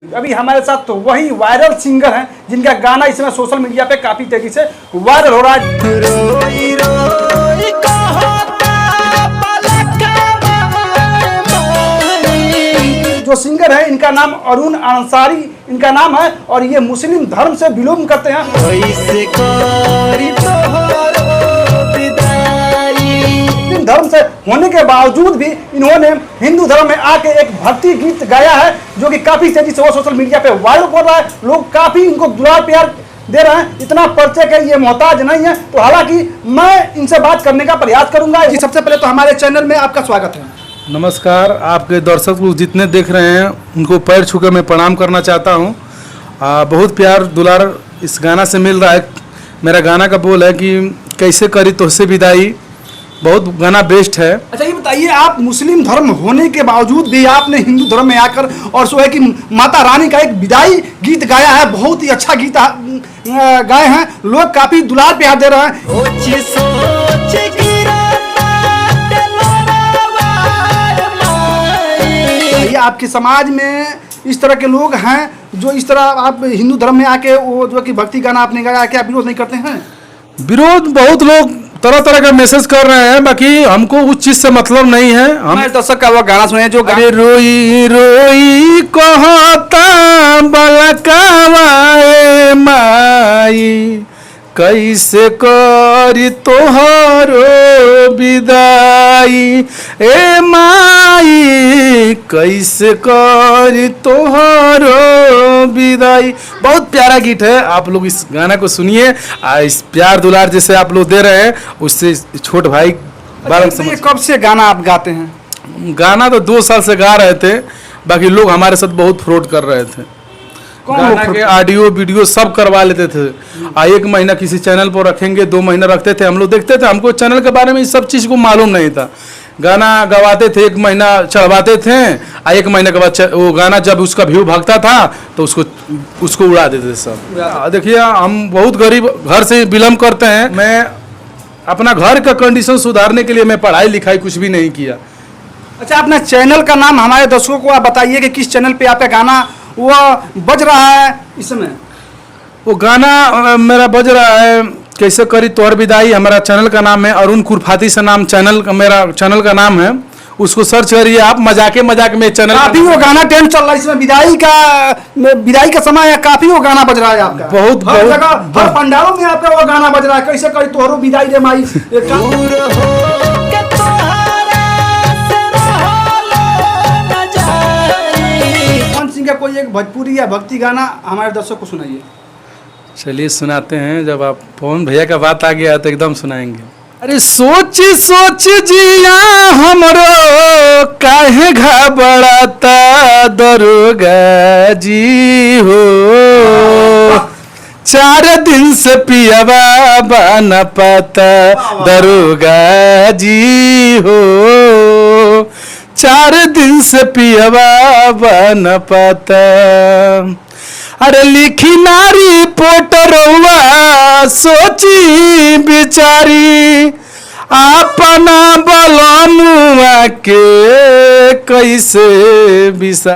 अभी हमारे साथ तो वही वायरल सिंगर हैं जिनका गाना इस समय सोशल मीडिया पे काफी तेजी से वायरल हो रहा है। रोई रोई जो सिंगर है इनका नाम अरुण अंसारी इनका नाम है और ये मुस्लिम धर्म से बिलोंग करते हैं। मुस्लिम धर्म से होने के बावजूद भी इन्होंने हिंदू धर्म में आके एक भक्ति गीत गाया है जो कि काफी तेजी से वो सोशल मीडिया पे वायरल हो रहा है। लोग काफी इनको दुलार प्यार दे रहे हैं, इतना परिचय के ये मोहताज नहीं है। तो हालांकि मैं इनसे बात करने का प्रयास करूंगा। जी सबसे पहले तो हमारे चैनल में आपका स्वागत है। नमस्कार, आपके दर्शक लोग जितने देख रहे हैं उनको पैर छूकर मैं प्रणाम करना चाहता हूँ। बहुत प्यार दुलार इस गाना से मिल रहा है। मेरा गाना का बोल है कि कैसे करी तुझसे विदाई, बहुत गाना बेस्ट है। अच्छा ये बताइए, आप मुस्लिम धर्म होने के बावजूद भी आपने हिंदू धर्म में आकर और सो है कि माता रानी का एक विदाई गीत गाया है, बहुत ही अच्छा गीत गाए हैं, लोग काफी दुलार प्यार दे रहे हैं। आपके समाज में इस तरह के लोग हैं जो इस तरह आप हिंदू धर्म में आके वो जो कि भक्ति गाना आपने गाया, क्या विरोध नहीं करते हैं? विरोध बहुत लोग तरह तरह का मैसेज कर रहे हैं, बाकी हमको उस चीज से मतलब नहीं है। हम दर्शक का वो गाना सुने जो रोई रोई कहता बलकावाए माई, कैसे करी तोहरो विदाई, ए माई कैसे करी तोहरो विदाई। बहुत प्यारा गीत है, आप लोग इस गाना को सुनिए। इस प्यार दुलार जैसे आप लोग दे रहे हैं उससे छोट भाई बालक समझ। कब से गाना आप गाते हैं? गाना तो 2 साल से गा रहे थे, बाकी लोग हमारे साथ बहुत फ्रॉड कर रहे थे। गाना के ऑडियो वीडियो सब करवा लेते थे। 1 महीना किसी चैनल पर रखेंगे, 2 महीना रखते थे, हम लोग देखते थे। हमको चैनल के बारे में इस सब चीज़ को मालूम नहीं था। गाना गवाते थे, 1 महीना चढ़वाते थे, 1 महीने के बाद वो गाना जब उसका व्यू भागता था तो उसको उड़ा देते थे सब। देखिए हम बहुत गरीब घर से बिलोंग करते हैं। मैं अपना घर का कंडीशन सुधारने के लिए मैं पढ़ाई लिखाई कुछ भी नहीं किया। अच्छा, अपना चैनल का नाम हमारे दर्शकों को आप बताइए कि किस चैनल पे आपका गाना वो बज रहा है इस समय? वो गाना मेरा बज रहा है कैसे करी तोहर विदाई। हमारा चैनल का नाम है अरुण कुरफाती से नाम मेरा चैनल का नाम है, उसको सर्च करिए आप। मजाक में चैनल काफी वो गाना ट्रेंड चल रहा है इसमें, विदाई का समय है, काफी वो गाना बज रहा है आपका। बहुत हर जगह हर पंडालों में आपका वो गाना बज रहा है, कैसे करी तोहरो विदाई रे माई। का कोई एक भोजपुरी या भक्ति गाना हमारे दर्शकों को सुनाइए। चलिए सुनाते हैं, जब आप पवन भैया का बात आ गया तो एकदम सुनाएंगे। अरे सोच सोच जिया हमरो काहे घबराता दरोगा जी हो, 4 दिन से पियावा बन पाता दरोगा जी हो, 4 दिन से पियवा बन पाता। अरे लिखी नारी पोटरवा सोची बिचारी, अपना बलनुआ के कैसे बिसा।